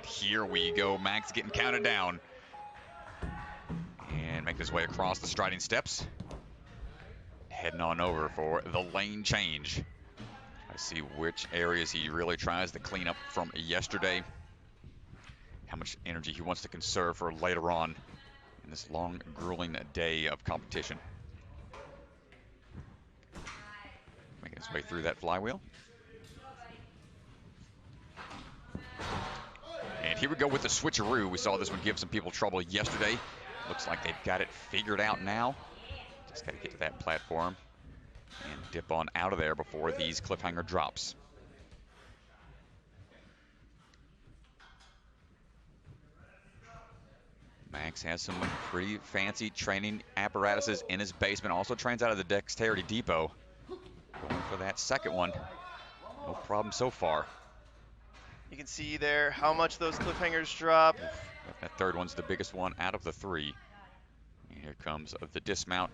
here we go. Max getting counted down. And make his way across the striding steps. Heading on over for the lane change. I see which areas he really tries to clean up from yesterday. How much energy he wants to conserve for later on in this long, grueling day of competition. Making his way through that flywheel. And here we go with the switcheroo. We saw this one give some people trouble yesterday. Looks like they've got it figured out now. Just got to get to that platform and dip on out of there before these cliffhanger drops. Max has some pretty fancy training apparatuses in his basement. Also trains out of the Dexterity Depot. Going for that second one. No problem so far. You can see there how much those cliffhangers drop. That third one's the biggest one out of the three. And here comes the dismount.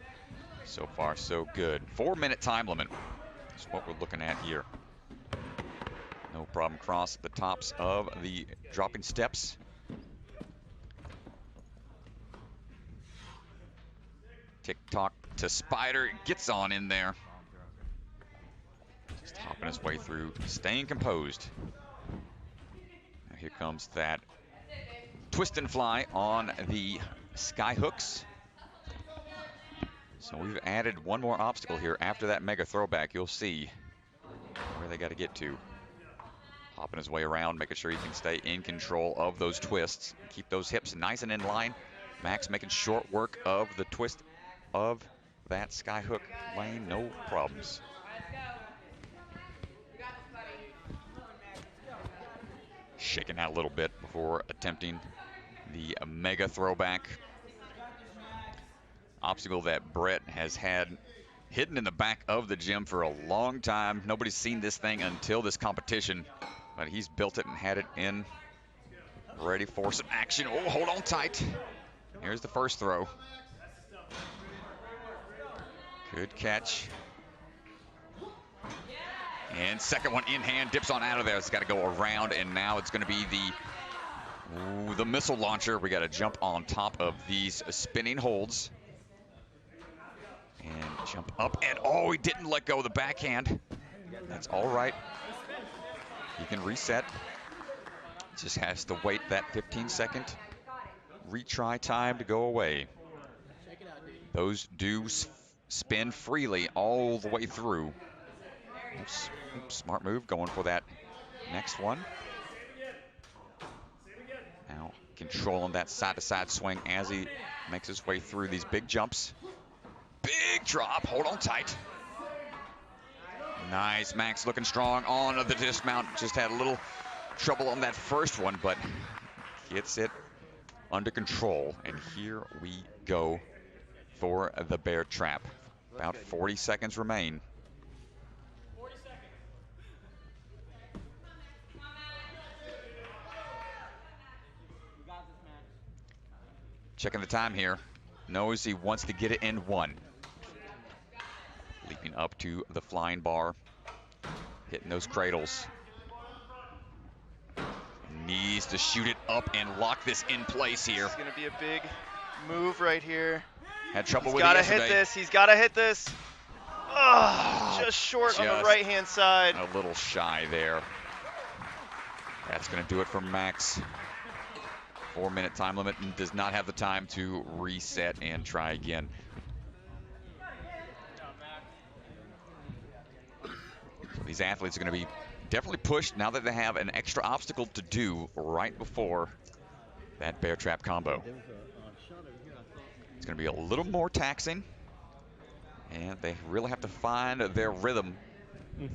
So far, so good. 4-minute time limit is what we're looking at here. No problem across the tops of the dropping steps. Tick-tock to Spider. Gets on in there. Just hopping his way through, staying composed. Now here comes that twist and fly on the sky hooks. So we've added one more obstacle here after that mega throwback. You'll see where they got to get to. Hopping his way around, making sure he can stay in control of those twists. Keep those hips nice and in line. Max making short work of the twist of that skyhook lane. No problems. Shaking out a little bit before attempting the mega throwback. Obstacle that Brett has had hidden in the back of the gym for a long time. Nobody's seen this thing until this competition, but he's built it and had it in, ready for some action. Oh, hold on tight. Here's the first throw. Good catch. And second one in hand, dips on out of there. It's got to go around, and now it's going to be the missile launcher. We got to jump on top of these spinning holds. And jump up, and oh, he didn't let go of the backhand. That's all right. He can reset. Just has to wait that 15-second retry time to go away. Those do spin freely all the way through. Oops, smart move, going for that next one. Now controlling that side-to-side swing as he makes his way through these big jumps. Big drop, hold on tight. Nice, Max looking strong on the dismount. Just had a little trouble on that first one, but gets it under control. And here we go for the bear trap. About 40 seconds remain. Checking the time here. Knows he wants to get it in one. Leaping up to the flying bar. Hitting those cradles. Needs to shoot it up and lock this in place here. It's going to be a big move right here. Had trouble with it yesterday. He's got to hit this. He's got to hit this. Oh, just short on the right-hand side. A little shy there. That's going to do it for Max. 4-minute time limit, and does not have the time to reset and try again. So these athletes are going to be definitely pushed now that they have an extra obstacle to do right before that bear trap combo. It's going to be a little more taxing, and they really have to find their rhythm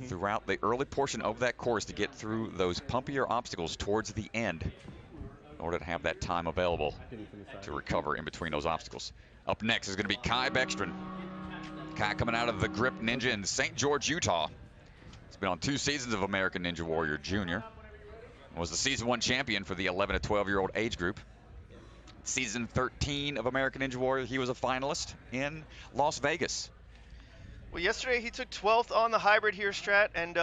throughout the early portion of that course to get through those pumpier obstacles towards the end in order to have that time available to recover in between those obstacles. Up next is going to be Kai Beckstron. Kai coming out of the Grip Ninja in St. George, Utah. He's been on 2 seasons of American Ninja Warrior Junior. Was the season 1 champion for the 11 to 12-year-old age group. Season 13 of American Ninja Warrior, he was a finalist in Las Vegas. Well, yesterday he took 12th on the hybrid here, Strat, and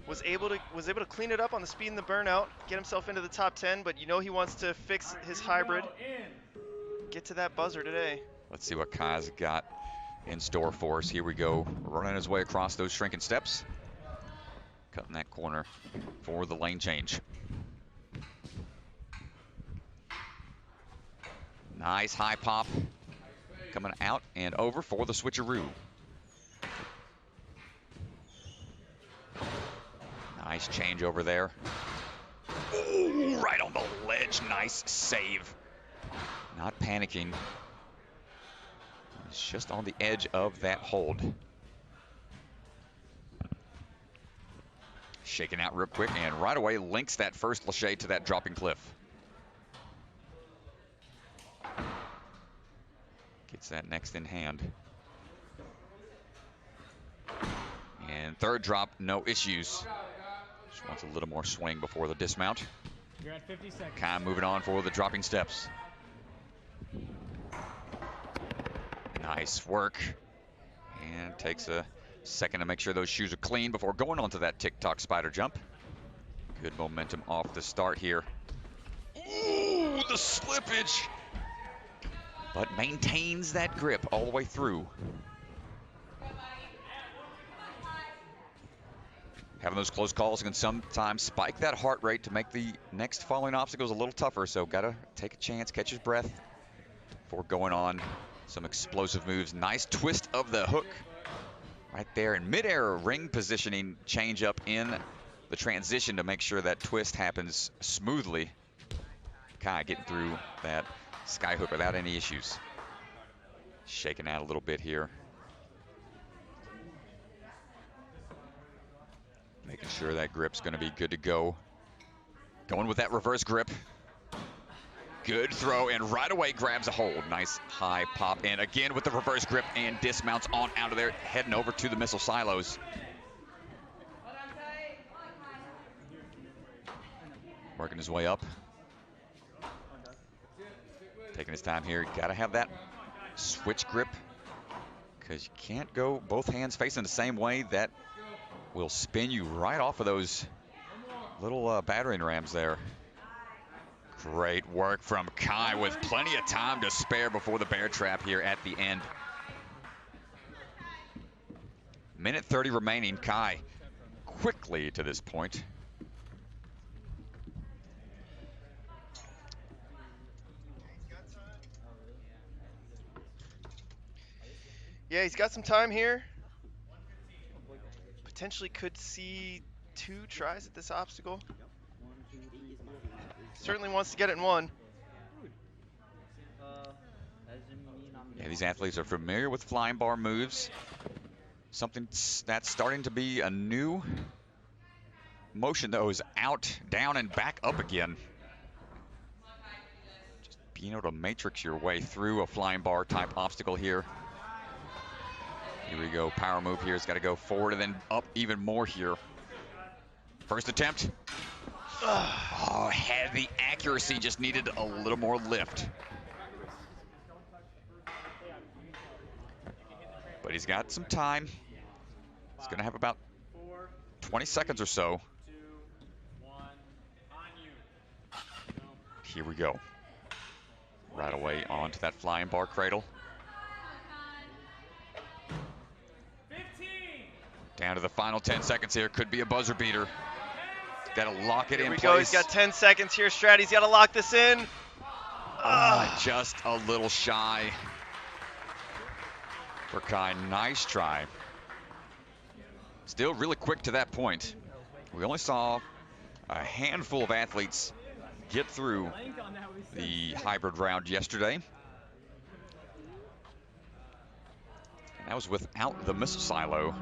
was able to clean it up on the speed and the burnout, get himself into the top 10, but you know he wants to fix his hybrid. Get to that buzzer today. Let's see what Kai's got in store for us. Here we go, running his way across those shrinking steps. Cutting that corner for the lane change. Nice high pop coming out and over for the switcheroo. Nice change over there. Ooh, right on the ledge. Nice save. Not panicking. It's just on the edge of that hold. Shaking out real quick and right away links that first lachey to that dropping cliff. Gets that next in hand. And third drop, no issues. Just wants a little more swing before the dismount. You're at 50 seconds. Kai moving on for the dropping steps. Nice work. And takes a second to make sure those shoes are clean before going onto that TikTok spider jump. Good momentum off the start here. Ooh, the slippage. But maintains that grip all the way through. Having those close calls can sometimes spike that heart rate to make the next following obstacles a little tougher, so gotta take a chance, catch his breath before going on some explosive moves. Nice twist of the hook right there in midair, ring positioning change up in the transition to make sure that twist happens smoothly. Kai getting through that sky hook without any issues. Shaking out a little bit here. Making sure that grip's gonna be good to go. Going with that reverse grip. Good throw and right away grabs a hold. Nice high pop and again with the reverse grip and dismounts on out of there, heading over to the missile silos. Working his way up. Taking his time here. Gotta have that switch grip because you can't go both hands facing the same way. That will spin you right off of those little battering rams there. Great work from Kai with plenty of time to spare before the bear trap here at the end. Minute 30 remaining. Kai quickly to this point. Yeah, he's got some time here. Potentially could see 2 tries at this obstacle. Certainly wants to get it in 1. Yeah, these athletes are familiar with flying bar moves. Something that's starting to be a new motion, though, is out, down, and back up again. Just being able to matrix your way through a flying bar type obstacle here. Here we go, power move here. It's got to go forward and then up even more here. First attempt. Oh, had the accuracy, just needed a little more lift. But he's got some time. He's going to have about 20 seconds or so. Here we go. Right away onto that flying bar cradle. Down to the final 10 seconds here. Could be a buzzer beater. Got to lock it in place. Here we go. He's got 10 seconds here. Stratty's got to lock this in. Just a little shy for Kai. Nice try. Still really quick to that point. We only saw a handful of athletes get through the hybrid round yesterday. And that was without the missile silo.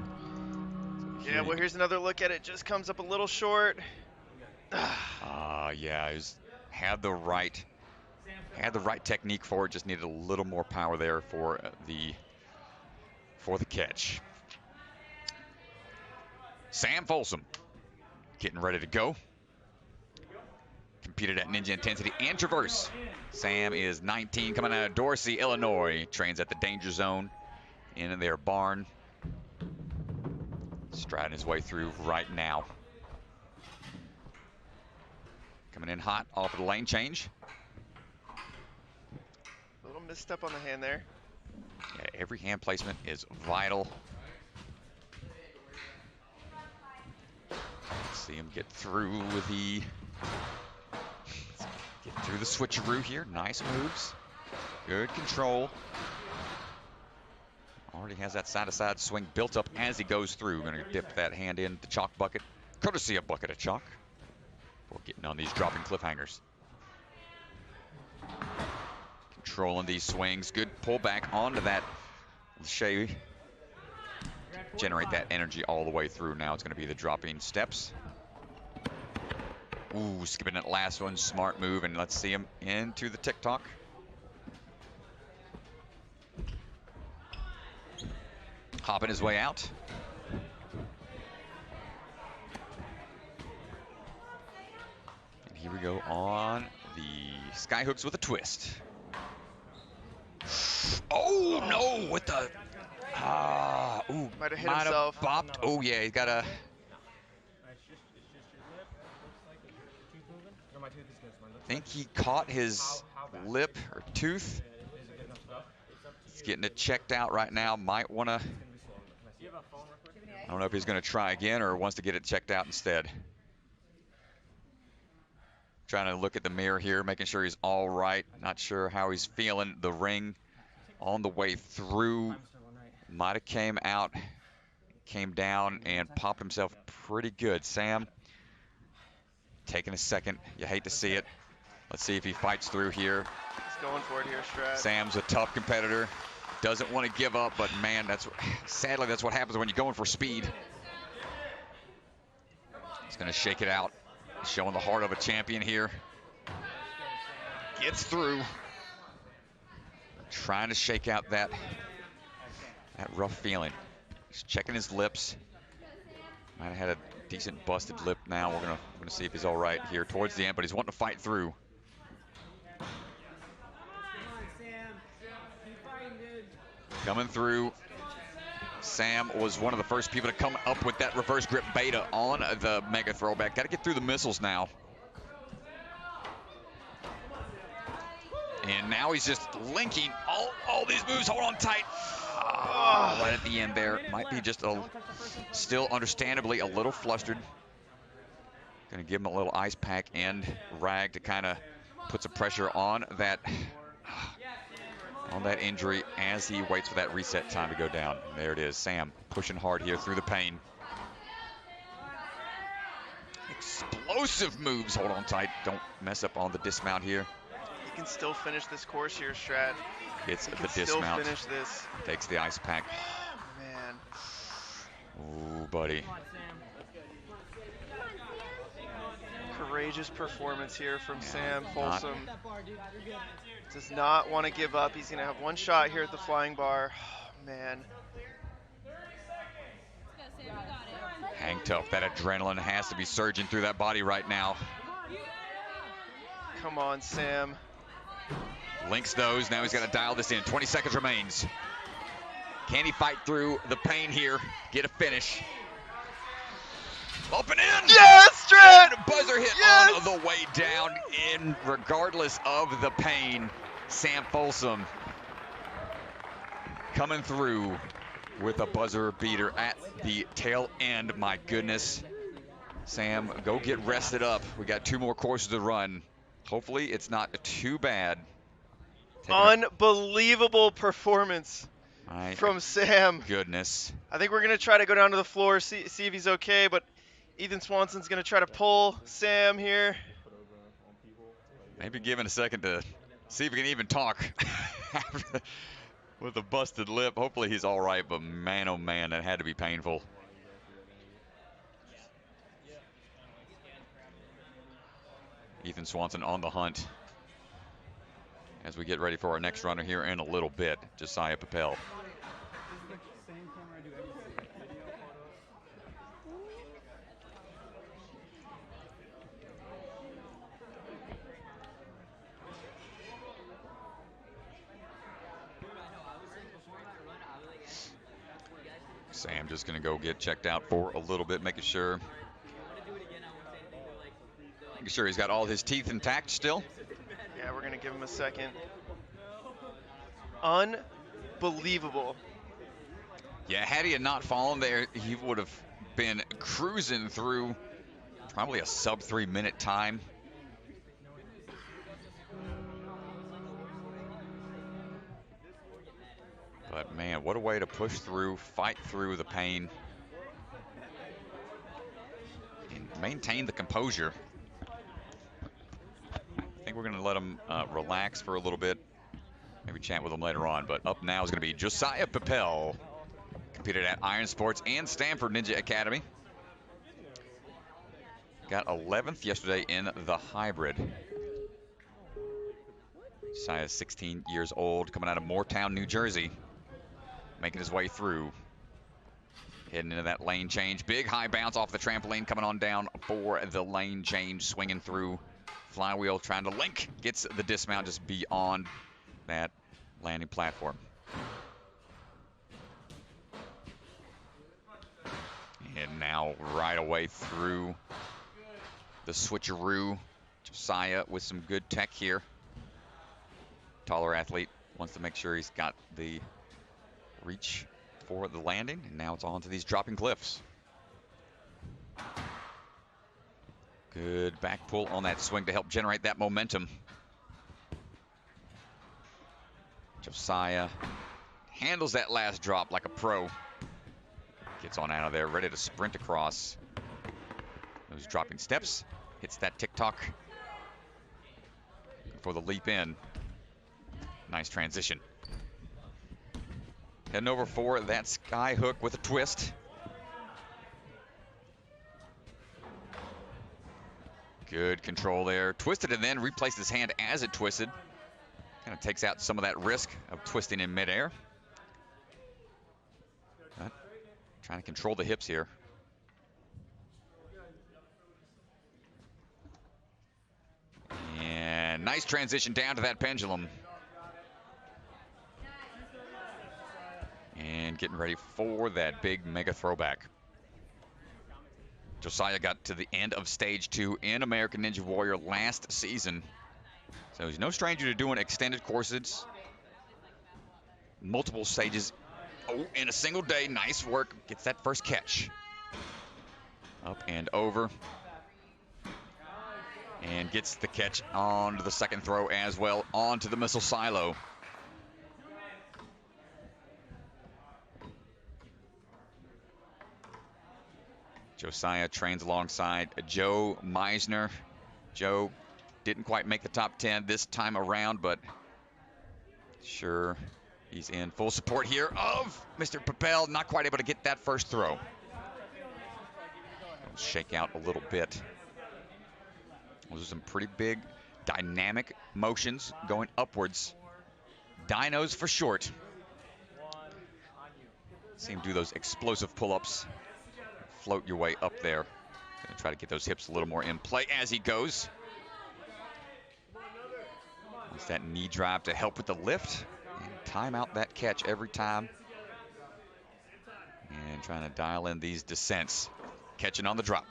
Yeah, well, here's another look at it. Just comes up a little short. Yeah, had the right technique for it. Just needed a little more power there for the catch. Sam Folsom getting ready to go. Competed at Ninja Intensity and Traverse. Sam is 19, coming out of Dorsey, Illinois. Trains at the Danger Zone in their barn. Striding his way through right now. Coming in hot off of the lane change. A little misstep on the hand there. Yeah, every hand placement is vital. Let's see him get through with the switcheroo here. Nice moves. Good control. Already has that side-to-side swing built up as he goes through. Going to dip that hand in the chalk bucket, courtesy of Bucket of Chalk. Before getting on these dropping cliffhangers. Controlling these swings. Good pullback onto that Shea. Generate that energy all the way through. Now it's going to be the dropping steps. Ooh, skipping that last one. Smart move. And let's see him into the tick-tock. Hopping his way out. And here we go on the skyhooks with a twist. Oh, no, with the... ooh, might have hit himself. Bopped. Oh, yeah, he's got a... I think he caught his lip or tooth. He's getting it checked out right now. Might want to... I don't know if he's going to try again or wants to get it checked out instead. Trying to look at the mirror here, making sure he's all right. Not sure how he's feeling. The ring on the way through might have came down and popped himself pretty good. Sam taking a second. You hate to see it. Let's see if he fights through here. He's going for it here, Strat. Sam's a tough competitor. Doesn't want to give up, but man, sadly that's what happens when you're going for speed. He's going to shake it out, showing the heart of a champion here. Gets through. Trying to shake out that rough feeling. Just checking his lips. Might have had a decent busted lip now. We're gonna see if he's all right here towards the end, but he's wanting to fight through. Coming through. Sam was one of the first people to come up with that reverse grip beta on the mega throwback. Got to get through the missiles now. And now he's just linking all these moves. Hold on tight. Right at the end there. Might be just still understandably a little flustered. Going to give him a little ice pack and rag to kind of put some pressure on that injury as he waits for that reset time to go down. And there it is. Sam pushing hard here through the pain. Explosive moves. Hold on tight. Don't mess up on the dismount here. He can still finish this course here, Strat. It's the dismount. Still finish this. Takes the ice pack. Man. Ooh, buddy. Courageous performance here from Sam Folsom. Does not want to give up. He's going to have one shot here at the flying bar. Oh, man. Hang tough. That adrenaline has to be surging through that body right now. Come on, Sam. Links those. Now he's got to dial this in. 20 seconds remains. Can he fight through the pain here? Get a finish. Up and in! Yes, Strat! Buzzer hit yes! on the way down. Regardless of the pain, Sam Folsom coming through with a buzzer beater at the tail end. My goodness. Sam, go get rested up. We got 2 more courses to run. Hopefully it's not too bad. Unbelievable performance from Sam. Goodness. I think we're going to try to go down to the floor, see if he's okay, but Ethan Swanson's going to try to pull Sam here. Maybe give him a second to see if he can even talk with a busted lip. Hopefully he's all right, but man, oh man, that had to be painful. Ethan Swanson on the hunt as we get ready for our next runner here in a little bit, Josiah Papel. Sam just going to go get checked out for a little bit, making sure Making sure he's got all his teeth intact still. Yeah, we're gonna give him a second. Unbelievable. Yeah, had he not fallen there, he would have been cruising through probably a sub 3 minute time. But man, what a way to push through, fight through the pain, and maintain the composure. I think we're going to let him relax for a little bit. Maybe chat with him later on. But up now is going to be Josiah Papel. Competed at Iron Sports and Stanford Ninja Academy. Got 11th yesterday in the hybrid. Josiah is 16 years old, coming out of Moortown, New Jersey. Making his way through. Heading into that lane change. Big high bounce off the trampoline, coming on down for the lane change. Swinging through. Flywheel trying to link. Gets the dismount just beyond that landing platform. And now right away through the switcheroo. Josiah with some good tech here. Taller athlete. Wants to make sure he's got the reach for the landing. And now it's on to these dropping cliffs. Good back pull on that swing to help generate that momentum. Josiah handles that last drop like a pro. Gets on out of there, ready to sprint across those dropping steps. Hits that tick-tock for the leap in. Nice transition. Heading over for that sky hook with a twist. Good control there. Twisted and then replaced his hand as it twisted. Kind of takes out some of that risk of twisting in midair. But trying to control the hips here. And nice transition down to that pendulum. And getting ready for that big mega throwback. Josiah got to the end of stage 2 in American Ninja Warrior last season. So he's no stranger to doing extended courses. Multiple stages in a single day. Nice work. Gets that first catch. Up and over. And gets the catch onto the second throw as well. Onto the missile silo. Josiah trains alongside Joe Meisner. Joe didn't quite make the top 10 this time around, but sure, he's in full support here of Mr. Papel. Not quite able to get that first throw. Shake out a little bit. Those are some pretty big dynamic motions going upwards. Dinos for short. See him do those explosive pull-ups. Float your way up there. Gonna try to get those hips a little more in play as he goes. Use that knee drive to help with the lift and time out that catch every time. And trying to dial in these descents. Catching on the drop.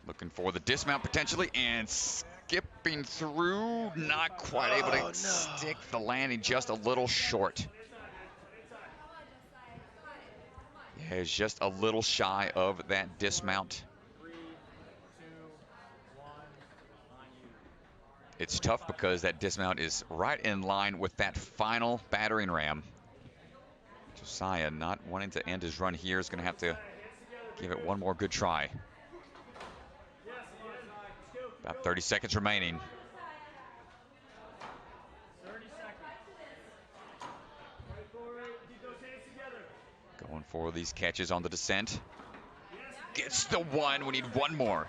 Looking for the dismount potentially and skipping through. Not quite able to stick the landing, just a little short. Yeah, he's just a little shy of that dismount. It's tough because that dismount is right in line with that final battering ram. Josiah, not wanting to end his run here, is going to have to give it one more good try. About 30 seconds remaining. Going for these catches on the descent. Gets the one. We need one more.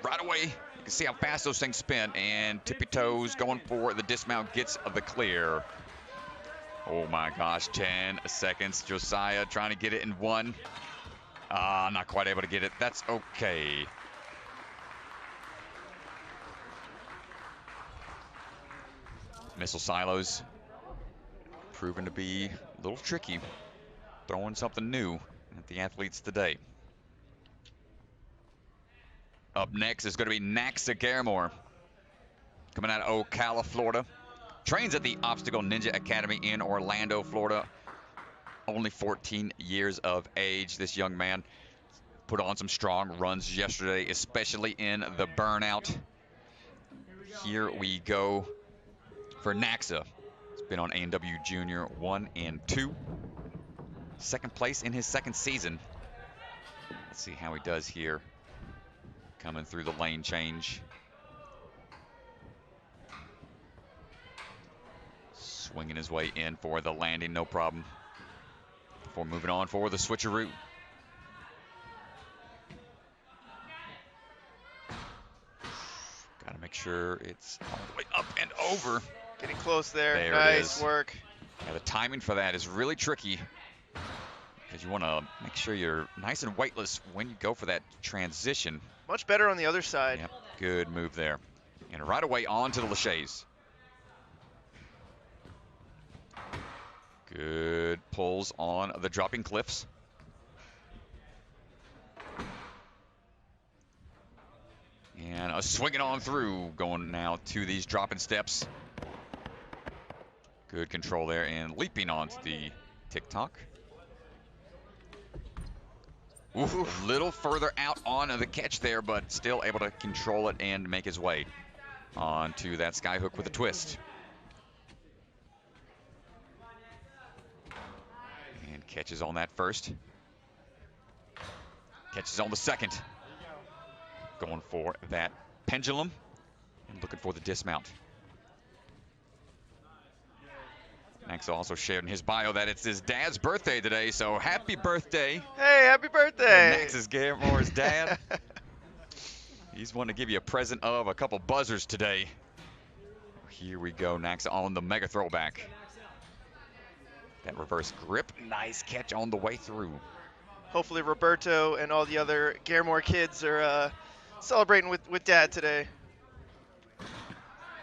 Right away, you can see how fast those things spin. And tippy toes going for the dismount. Gets the clear. Oh my gosh, 10 seconds. Josiah trying to get it in one. Not quite able to get it. That's okay. Missile silos proven to be a little tricky. Throwing something new at the athletes today. Up next is going to be Naxa Garimor, coming out of Ocala, Florida. Trains at the Obstacle Ninja Academy in Orlando, Florida. Only 14 years of age. This young man put on some strong runs yesterday, especially in the burnout. Here we go for Naxa. He's been on A&W Junior 1 and 2. Second place in his second season. Let's see how he does here. Coming through the lane change. Swinging his way in for the landing, no problem. Before moving on for the switcheroo. Got to make sure it's all the way up and over. Getting close there. There nice work. Yeah, the timing for that is really tricky because you want to make sure you're nice and weightless when you go for that transition. Much better on the other side. Yep, good move there. And right away on to the Lachey's. Good pulls on the dropping cliffs. And a swinging on through, going now to these dropping steps. Good control there and leaping onto the TikTok. Ooh, a little further out on the catch there, but still able to control it and make his way onto that sky hook with a twist. And catches on that first. Catches on the second. Going for that pendulum and looking for the dismount. Naxa also shared in his bio that it's his dad's birthday today, so happy birthday. Hey, happy birthday. Naxa Garimor's dad. He's wanting to give you a present of a couple buzzers today. Here we go, Naxa on the mega throwback. That reverse grip, nice catch on the way through. Hopefully Roberto and all the other Garimor kids are celebrating with dad today.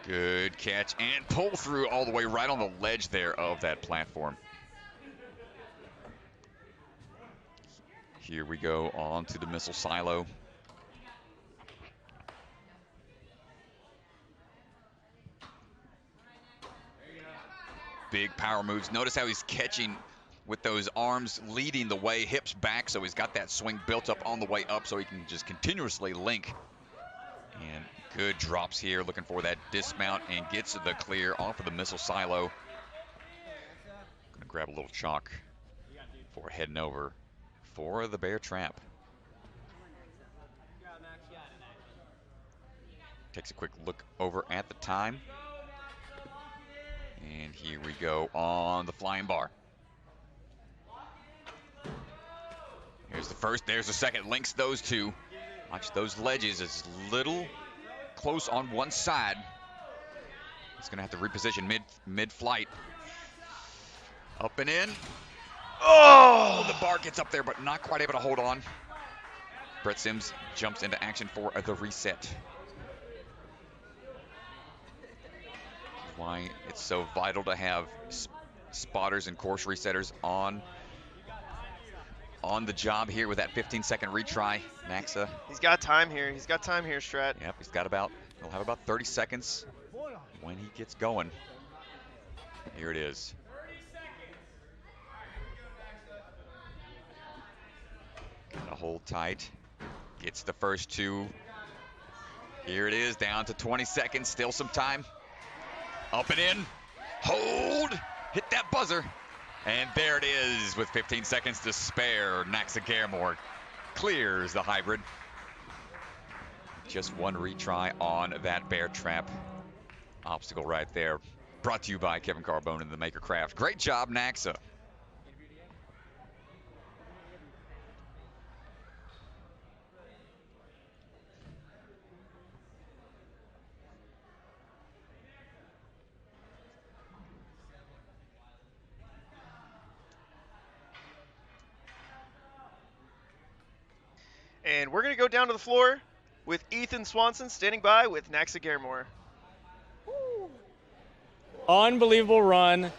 Good catch and pull through all the way right on the ledge there of that platform. Here we go on to the missile silo. Big power moves. Notice how he's catching with those arms leading the way, hips back, so he's got that swing built up on the way up so he can just continuously link. And good drops here, looking for that dismount and gets the clear off of the missile silo. Gonna grab a little chalk before heading over for the bear trap. Takes a quick look over at the time. And here we go on the flying bar. Here's the first, there's the second, links those two. Watch those ledges, it's a little close on one side. He's gonna have to reposition mid-flight. Up and in. Oh, the bar gets up there, but not quite able to hold on. Brett Sims jumps into action for the reset. Why it's so vital to have spotters and course resetters on the job here with that 15-second retry. Naxa. He's got time here. He's got time here, Strat. Yep, he'll have about 30 seconds when he gets going. Here it is. Gotta hold tight. Gets the first two. Here it is, down to 20 seconds, still some time. Up and in, hold, hit that buzzer. And there it is with 15 seconds to spare. Naxa Garimor clears the hybrid. Just one retry on that bear trap obstacle right there. Brought to you by Kevin Carbone and the Maker Craft. Great job, Naxa. And we're going to go down to the floor with Ethan Swanson standing by with Naxa Garimor. Unbelievable run.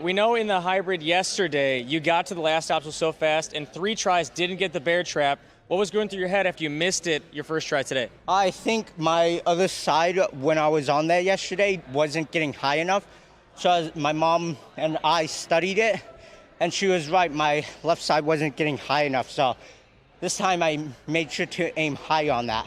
We know in the hybrid yesterday, you got to the last obstacle so fast, and 3 tries didn't get the bear trap. What was going through your head after you missed it your first try today? I think my other side, when I was on there yesterday, wasn't getting high enough. So my mom and I studied it, and she was right. My left side wasn't getting high enough. So this time I made sure to aim high on that.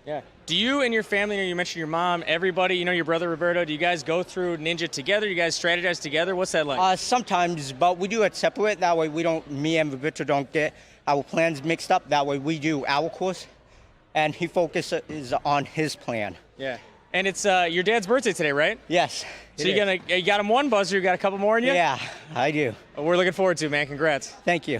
Yeah. Do you and your family, you mentioned your mom, everybody, your brother Roberto, do you guys go through Ninja together? You guys strategize together? What's that like? Sometimes, but we do it separate. That way me and Roberto don't get our plans mixed up. That way we do our course, and he focuses on his plan. Yeah. And it's your dad's birthday today, right? Yes. So you got him one buzzer, you got a couple more in you? Yeah, I do. We're looking forward to it, man. Congrats. Thank you.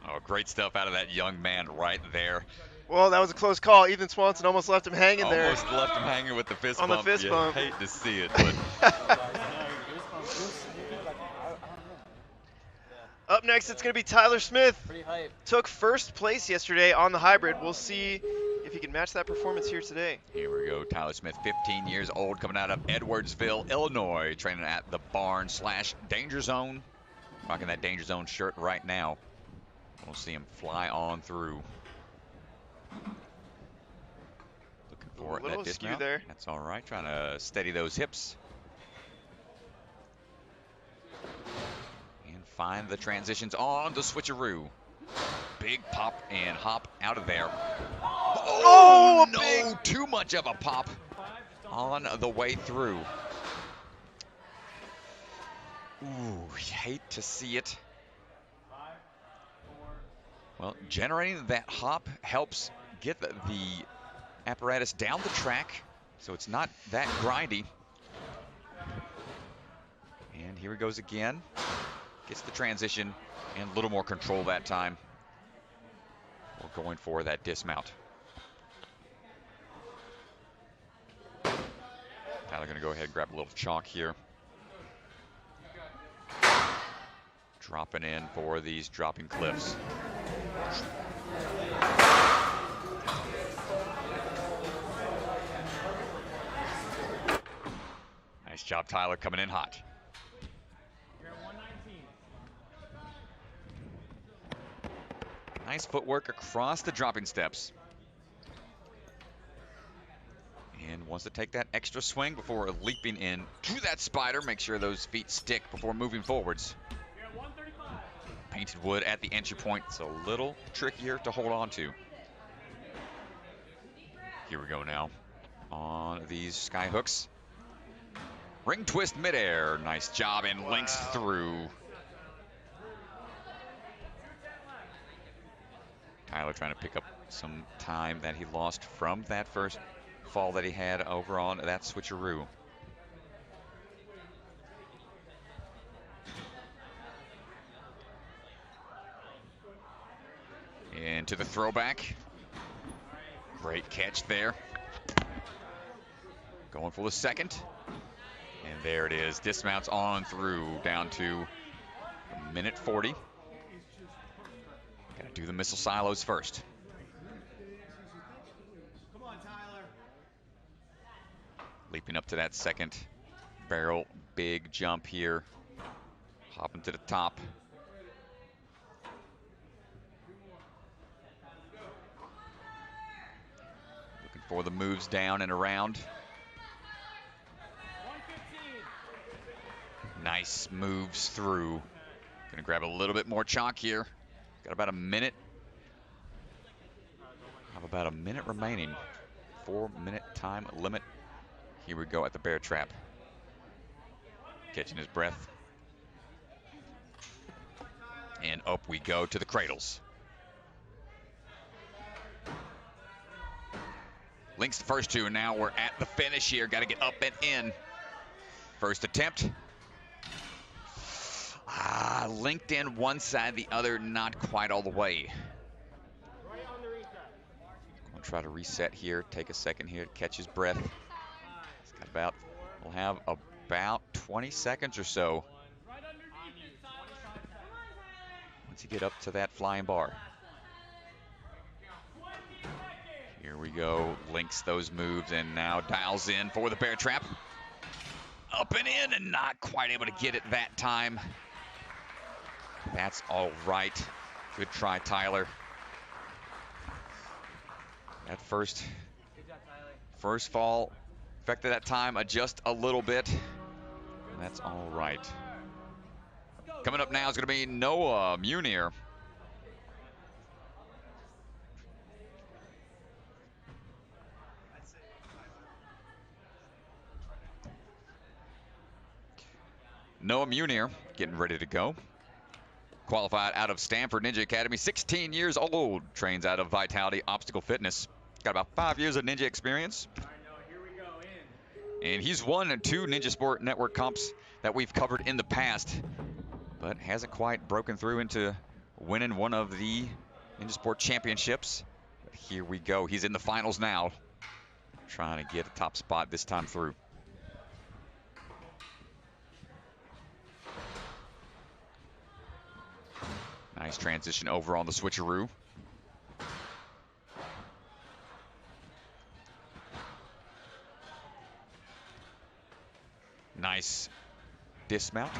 Oh, great stuff out of that young man right there. Well, that was a close call. Ethan Swanson almost left him hanging there. Almost left him hanging with the fist bump. On the fist bump. Hate to see it, but Up next, it's going to be Tyler Smith. Pretty hype. Took first place yesterday on the hybrid. We'll see if he can match that performance here today. here we go. Tyler Smith, 15 years old, coming out of Edwardsville, Illinois, training at the Barn/Danger Zone. Rocking that Danger Zone shirt right now. We'll see him fly on through. Looking for A little that askew dismount. there. That's all right. Trying to steady those hips. And find the transitions on the switcheroo. Big pop and hop out of there. Oh, no, too much of a pop on the way through. Ooh, hate to see it. Well, generating that hop helps get the apparatus down the track, so it's not that grindy. And here he goes again. Gets the transition and a little more control that time. We're going for that dismount. Tyler gonna go ahead and grab a little chalk here. Dropping in for these dropping cliffs. Nice job, Tyler, coming in hot. Nice footwork across the dropping steps. And wants to take that extra swing before leaping in to that spider. Make sure those feet stick before moving forwards. Painted wood at the entry point. It's a little trickier to hold on to. Here we go now on these sky hooks. Ring twist midair. Nice job and links through. Tyler trying to pick up some time that he lost from that first fall that he had over on that switcheroo. Into the throwback. Great catch there. Going for the second. And there it is. Dismounts on through down to a minute 40. Gotta do the missile silos first. Come on, Tyler. Leaping up to that second barrel. Big jump here. Hopping to the top. Looking for the moves down and around. Nice moves through. Gonna grab a little bit more chalk here. Got about a minute. Have about a minute remaining. 4-minute time limit. Here we go at the bear trap. Catching his breath. And up we go to the cradles. Links the first two, and now we're at the finish here. Got to get up and in. First attempt. Linked in one side, the other not quite all the way. Gonna try to reset here. Take a second here to catch his breath. He's got about, we'll have about 20 seconds or so. Once you get up to that flying bar. Here we go. Links those moves and now dials in for the bear trap. Up and in, and not quite able to get it that time. That's all right. Good try, Tyler. That first fall affected that time just a little bit. That's all right. Coming up now is going to be Noah Munir. Noah Munir getting ready to go. Qualified out of Stanford Ninja Academy, 16 years old, trains out of Vitality Obstacle Fitness. Got about 5 years of ninja experience. And he's won 2 Ninja Sport Network comps that we've covered in the past, but hasn't quite broken through into winning one of the Ninja Sport Championships. But here we go. He's in the finals now, trying to get a top spot this time through. Nice transition over on the switcheroo. Nice dismount.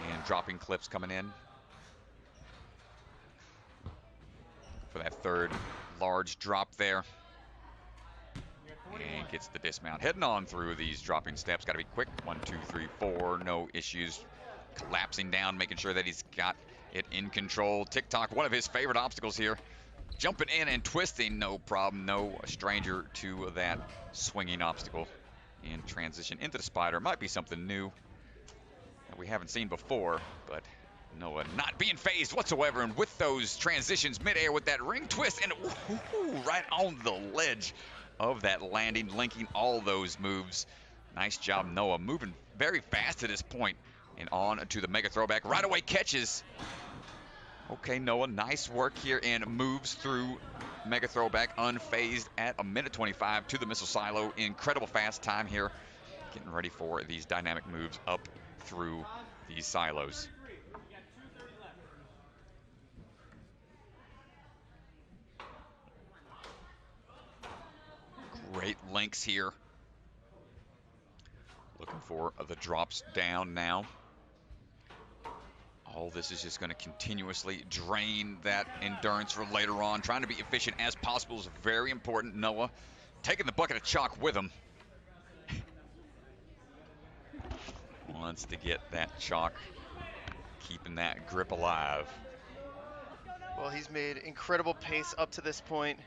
And dropping clips coming in for that third large drop there. And gets the dismount. Heading on through these dropping steps. Got to be quick. 1, 2, 3, 4. No issues. Collapsing down, making sure that he's got it in control. TikTok, one of his favorite obstacles here. Jumping in and twisting, no problem. No stranger to that swinging obstacle. And transition into the spider. Might be something new that we haven't seen before, but Noah not being phased whatsoever. And with those transitions midair with that ring twist and right on the ledge of that landing, linking all those moves. Nice job, Noah, moving very fast to this point. And on to the mega throwback. Right away catches. Okay, Noah, nice work here and moves through mega throwback unfazed at 1:25 to the missile silo. Incredible fast time here. Getting ready for these dynamic moves up through these silos. Great links here. Looking for the drops down now. All this is just going to continuously drain that endurance for later on. Trying to be efficient as possible is very important. Noah taking the bucket of chalk with him. Wants to get that chalk, keeping that grip alive. Well, he's made incredible pace up to this point.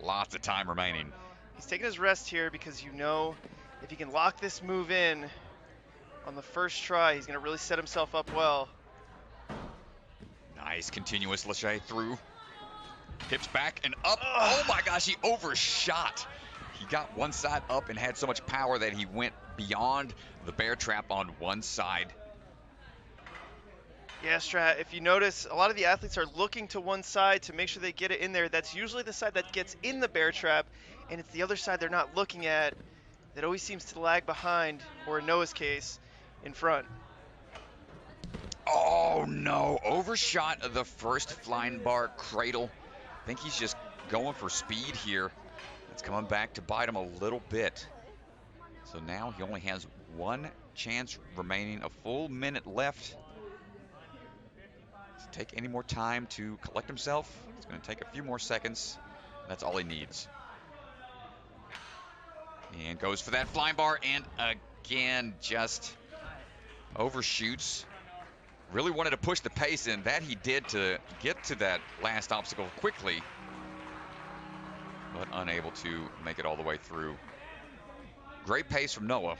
Lots of time remaining. He's taking his rest here because you know if he can lock this move in on the first try, he's going to really set himself up well. Nice continuous lache through. Tips back and up. Oh my gosh, he overshot. He got one side up and had so much power that he went beyond the bear trap on one side. Yeah, Strat, if you notice, a lot of the athletes are looking to one side to make sure they get it in there. That's usually the side that gets in the bear trap, and it's the other side they're not looking at that always seems to lag behind, or in Noah's case, in front. Oh no, overshot the first flying bar cradle. I think he's just going for speed here. It's coming back to bite him a little bit. So now he only has one chance remaining, a full minute left. Does it take any more time to collect himself? It's going to take a few more seconds. That's all he needs. And goes for that flying bar, and again, just overshoots. Really wanted to push the pace, and that he did to get to that last obstacle quickly, but unable to make it all the way through. Great pace from Noah.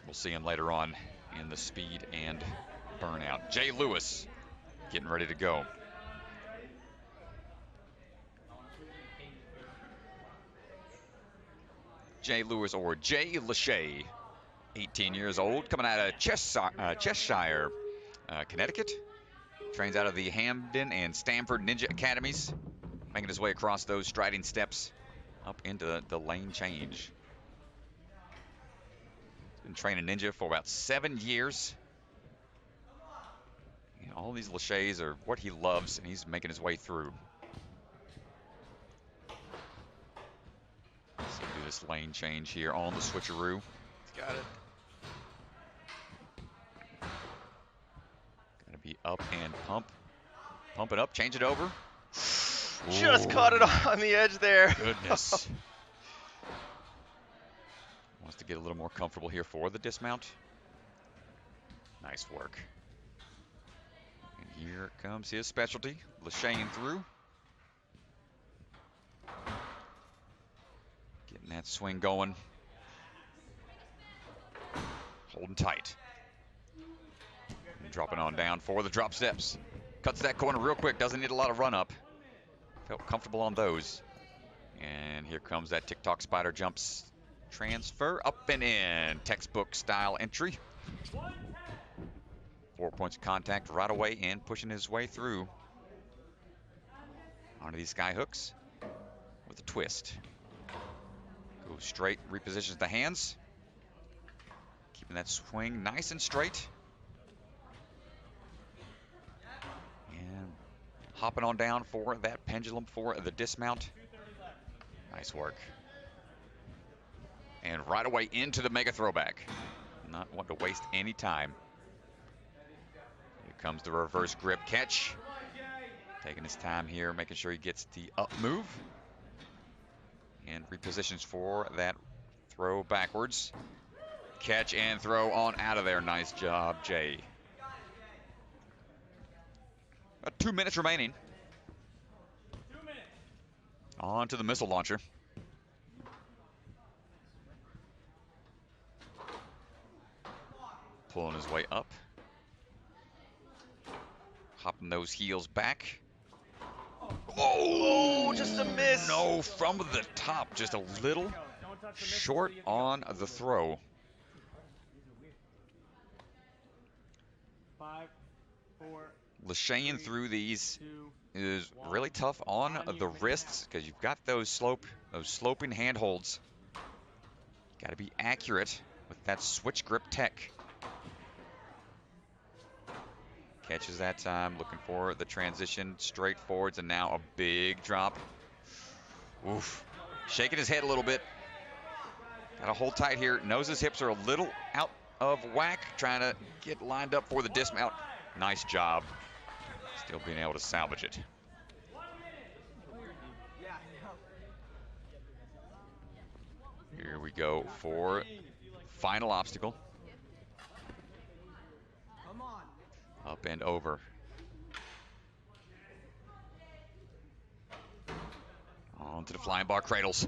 We'll see him later on in the speed and burnout. Jay Lewis getting ready to go. Jay Lewis, or Jay Lachey, 18 years old, coming out of Cheshire, Connecticut. Trains out of the Hamden and Stanford Ninja Academies, making his way across those striding steps up into the lane change. He's been training ninja for about 7 years. And all these laches are what he loves, and he's making his way through. this lane change here on the switcheroo. Got it. Gonna be up and pump. Pump it up, change it over. Just caught it on the edge there. Goodness. Wants to get a little more comfortable here for the dismount. Nice work. And here comes his specialty, Lashane through. Getting that swing going. Holding tight. And dropping on down for the drop steps. Cuts that corner real quick, doesn't need a lot of run up. Felt comfortable on those. And here comes that TikTok spider jumps. Transfer up and in. Textbook style entry. 4 points of contact right away and pushing his way through. Onto these sky hooks with a twist. Goes straight, repositions the hands. Keeping that swing nice and straight. And hopping on down for that pendulum for the dismount. Nice work. And right away into the mega throwback. Not wanting to waste any time. Here comes the reverse grip catch. Taking his time here, making sure he gets the up move. And repositions for that throw backwards. Catch and throw on out of there. Nice job, Jay. About 2 minutes remaining. On to the missile launcher. Pulling his way up. Hopping those heels back. Oh, just a miss. No, from the top. Just a little short on the throw. 5, 4. Lashane through these is really tough on the wrists because you've got those sloping handholds. Got to be accurate with that switch grip tech. Catches that time, looking for the transition straight forwards, and now a big drop. Oof. Shaking his head a little bit. Got to hold tight here. Knows his hips are a little out of whack. Trying to get lined up for the dismount. Nice job. Still being able to salvage it. Here we go for final obstacle. Up and over. On to the flying bar cradles.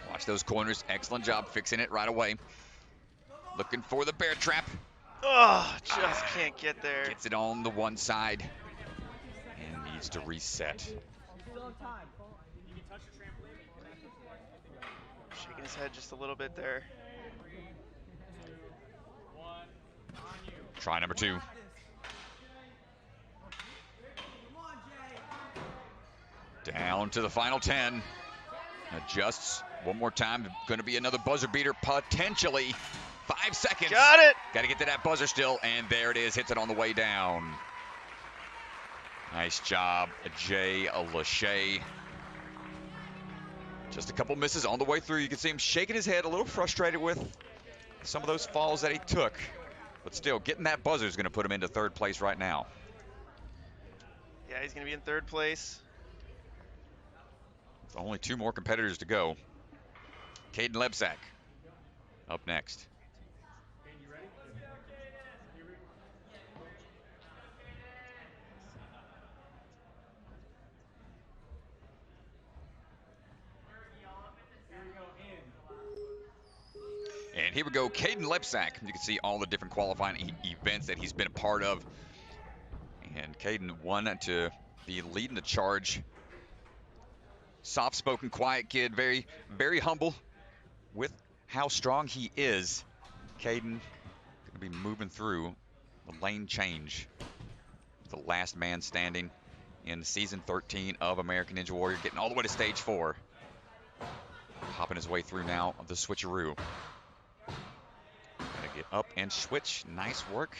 Watch those corners. Excellent job fixing it right away. Looking for the bear trap. Oh, just can't get there. Gets it on the one side and needs to reset. Shaking his head just a little bit there. Try number 2. Down to the final 10. Adjusts one more time. Going to be another buzzer beater, potentially. 5 seconds. Got it. Got to get to that buzzer still, and there it is. Hits it on the way down. Nice job, Jay Lachey. Just a couple misses on the way through. You can see him shaking his head, a little frustrated with some of those falls that he took. But still, getting that buzzer is going to put him into 3rd place right now. Yeah, he's going to be in 3rd place. With only 2 more competitors to go. Caden Lebsack up next. And here we go, Caden Lebsack. You can see all the different qualifying events that he's been a part of. And Caden wanted to be leading the charge. Soft-spoken, quiet kid, very, very humble with how strong he is. Caden going to be moving through the lane change. The last man standing in season 13 of American Ninja Warrior, getting all the way to stage 4. Hopping his way through now of the switcheroo. Gotta get up and switch. Nice work.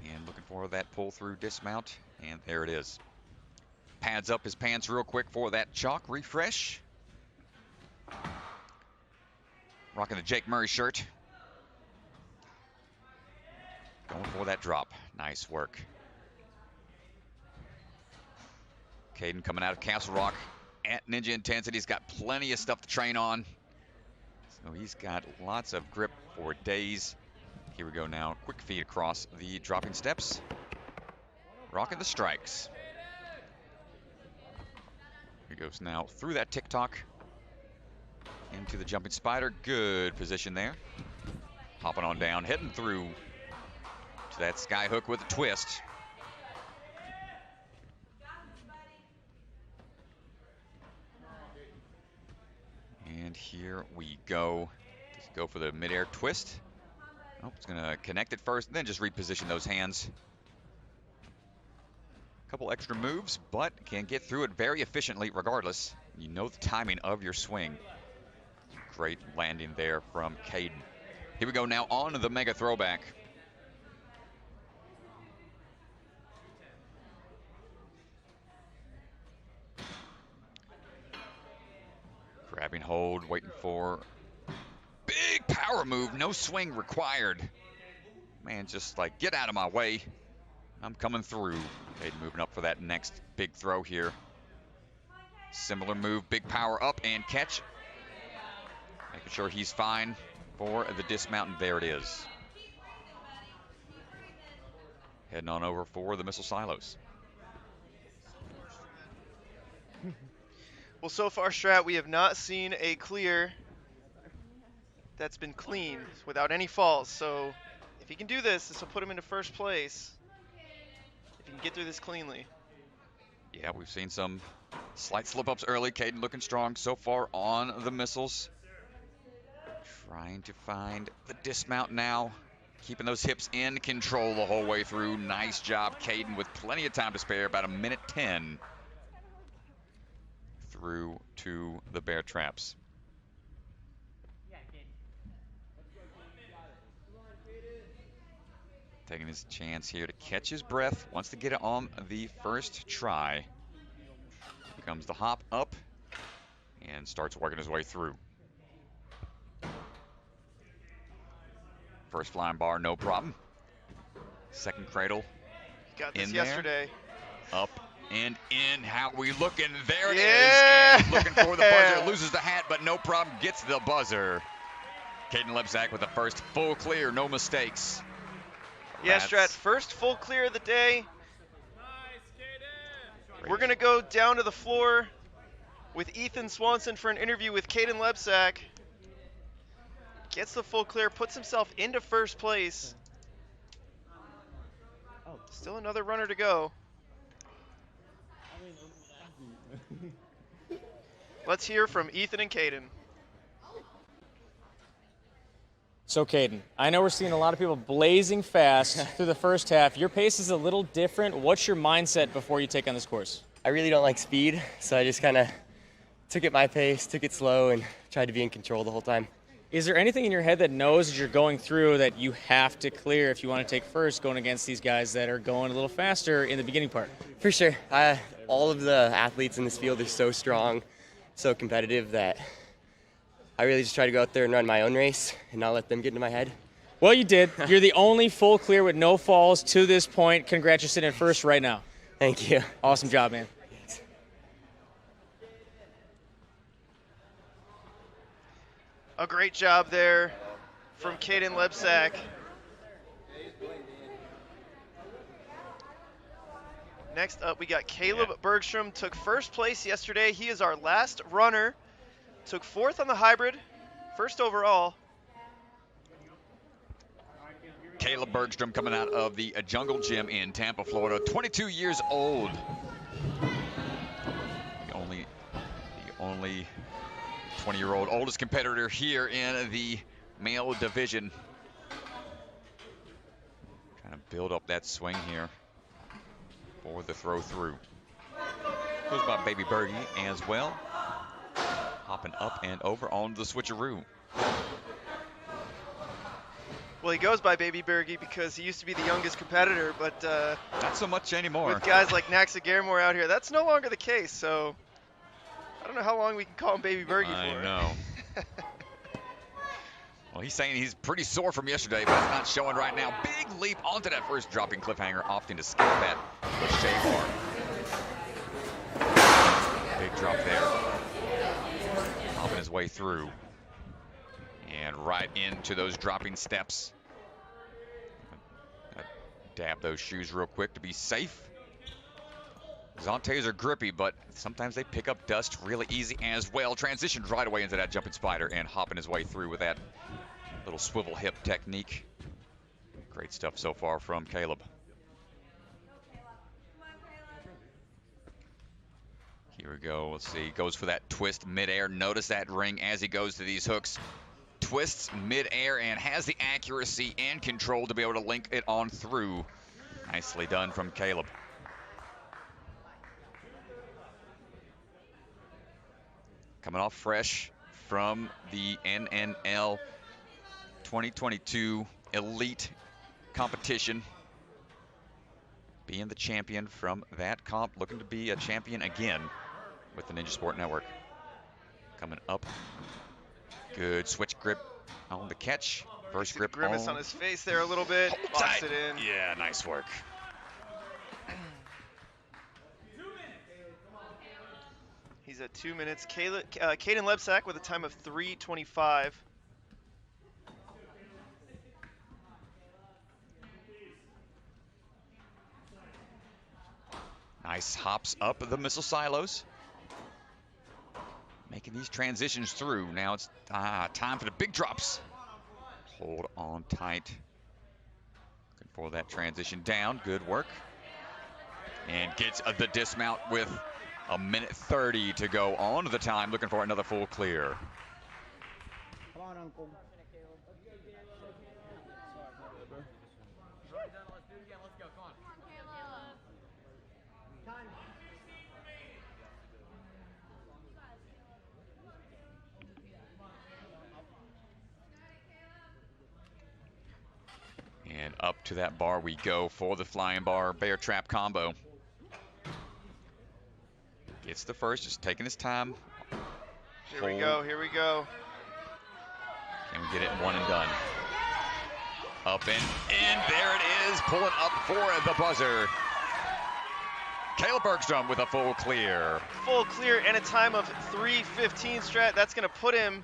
And looking for that pull through dismount. And there it is. Pads up his pants real quick for that chalk refresh. Rocking the Jake Murray shirt. Going for that drop. Nice work. Caden coming out of Castle Rock at Ninja Intensity. He's got plenty of stuff to train on. So he's got lots of grip for days. Here we go now. Quick feed across the dropping steps. Rocking the strikes. He goes now through that tick-tock. Into the jumping spider. Good position there. Hopping on down, heading through to that sky hook with a twist. And here we go. Just go for the midair twist. Oh, it's going to connect it first, and then just reposition those hands. A couple extra moves, but can get through it very efficiently regardless. You know the timing of your swing. Great landing there from Caden. Here we go now on to the mega throwback. Grabbing hold, waiting for big power move, no swing required. Man, just like, get out of my way. I'm coming through. Caden moving up for that next big throw here. Similar move, big power up and catch. Making sure he's fine for the dismount, and there it is. Heading on over for the missile silos. Well, so far, Strat, we have not seen a clear that's been clean without any falls. So if he can do this, this will put him into first place. If he can get through this cleanly. Yeah, we've seen some slight slip-ups early. Caden looking strong so far on the missiles. Trying to find the dismount now. Keeping those hips in control the whole way through. Nice job, Caden, with plenty of time to spare. About a minute 10 through to the bear traps. Taking his chance here to catch his breath. Wants to get it on the first try. Here comes the hop up and starts working his way through. First flying bar, no problem. Second cradle. Got this in yesterday. There. Up and in. How we looking? There it Yeah! is. And looking for the buzzer. Loses the hat, but no problem. Gets the buzzer. Caden Lebsack with the first full clear. No mistakes. Yeah, Strat, first full clear of the day. We're going to go down to the floor with Ethan Swanson for an interview with Caden Lebsack. Gets the full clear, puts himself into first place. Still another runner to go. Let's hear from Ethan and Caden. So, Caden, I know we're seeing a lot of people blazing fast through the first half. Your pace is a little different. What's your mindset before you take on this course? I really don't like speed, so I just kind of took it my pace, took it slow, and tried to be in control the whole time. Is there anything in your head that knows as you're going through that you have to clear if you want to take first going against these guys that are going a little faster in the beginning part? For sure. All of the athletes in this field are so strong, so competitive that I really just try to go out there and run my own race and not let them get into my head. Well, you did. You're the only full clear with no falls to this point. Congrats, you're sitting in first right now. Thank you. Awesome job, man. Thanks. A great job there from Caden Lebsack. Next up, we got Caleb Bergstrom. Took first place yesterday. He is our last runner. Took fourth on the hybrid, first overall. Caleb Bergstrom coming out of the Jungle Gym in Tampa, Florida. 22 years old. The only 20-year-old oldest competitor here in the male division. Trying to build up that swing here for the throw through. Goes by Baby Bergie as well. Hopping up and over on the switcheroo. Well, he goes by Baby Bergie because he used to be the youngest competitor, but not so much anymore. With guys like Naxa Garimor out here, that's no longer the case. So I don't know how long we can call him Baby Bergie for. I know. Well, he's saying he's pretty sore from yesterday, but it's not showing right now. Big leap onto that first dropping cliffhanger, opting to skip that shave bar. Big drop there. Hopping his way through. And right into those dropping steps. Dab those shoes real quick to be safe. Zontes are grippy, but sometimes they pick up dust really easy as well. Transitioned right away into that jumping spider and hopping his way through with that little swivel hip technique. Great stuff so far from Caleb. Here we go. Let's see. Goes for that twist midair. Notice that ring as he goes to these hooks. Twists midair and has the accuracy and control to be able to link it on through. Nicely done from Caleb. Coming off fresh from the NNL 2022 Elite competition. Being the champion from that comp, looking to be a champion again with the Ninja Sport Network. Coming up. Good switch grip on the catch. First grip grimace on his face there a little bit. Locks it in. Yeah, nice work. He's at 2 minutes. Caden Lebsack with a time of 3:25. Nice hops up the missile silos. Making these transitions through. Now it's time for the big drops. Hold on tight. Looking for that transition down. Good work. And gets the dismount with a minute 30 to go on the time. Looking for another full clear. Come on, Uncle. And up to that bar we go for the flying bar bear trap combo. Gets the first, just taking his time. Here we go, here we go. Can we get it one and done? Up and in, there it is, pulling up for the buzzer. Caleb Bergstrom with a full clear. Full clear and a time of 3:15, Strat. That's gonna put him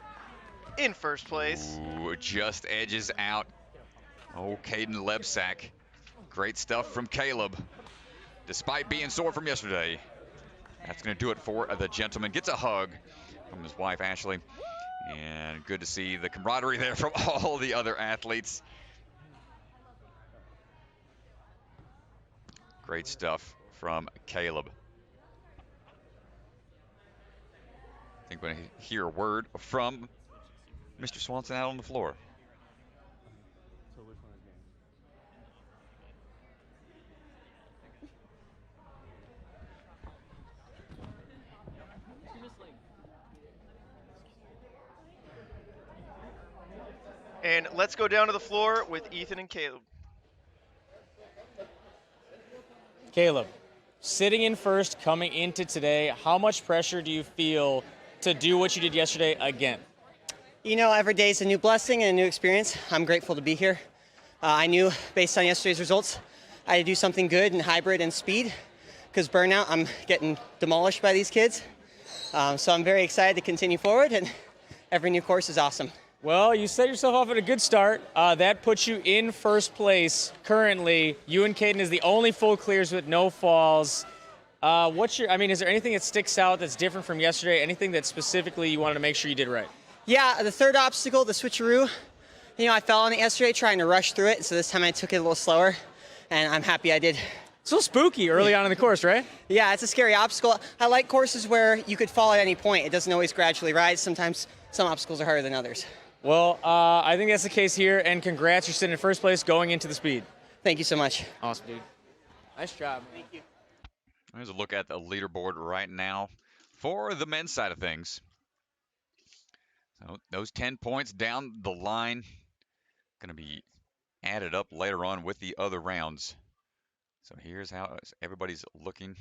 in first place. Ooh, just edges out. Oh, Caden Lebsack. Great stuff from Caleb. Despite being sore from yesterday. That's going to do it for the gentleman. Gets a hug from his wife, Ashley. And good to see the camaraderie there from all the other athletes. Great stuff from Caleb. I think we're going to hear a word from Mr. Swanson out on the floor. And let's go down to the floor with Ethan and Caleb. Caleb, sitting in first coming into today, how much pressure do you feel to do what you did yesterday again? You know, every day is a new blessing and a new experience. I'm grateful to be here. I knew based on yesterday's results, I had to do something good in hybrid and speed because burnout, I'm getting demolished by these kids. So I'm very excited to continue forward, and every new course is awesome. Well, you set yourself off at a good start. That puts you in first place currently. You and Caden is the only full clears with no falls. Is there anything that sticks out that's different from yesterday? Anything that specifically you wanted to make sure you did right? Yeah, the third obstacle, the switcheroo, I fell on it yesterday trying to rush through it, so this time I took it a little slower, and I'm happy I did. It's a little spooky early on in the course, right? Yeah, it's a scary obstacle. I like courses where you could fall at any point. It doesn't always gradually rise. Sometimes some obstacles are harder than others. Well, I think that's the case here, and congrats. You're sitting in first place going into the speed. Thank you so much. Awesome, dude. Nice job. Thank you. Here's a look at the leaderboard right now for the men's side of things. So those 10 points down the line, going to be added up later on with the other rounds. So here's how everybody's looking.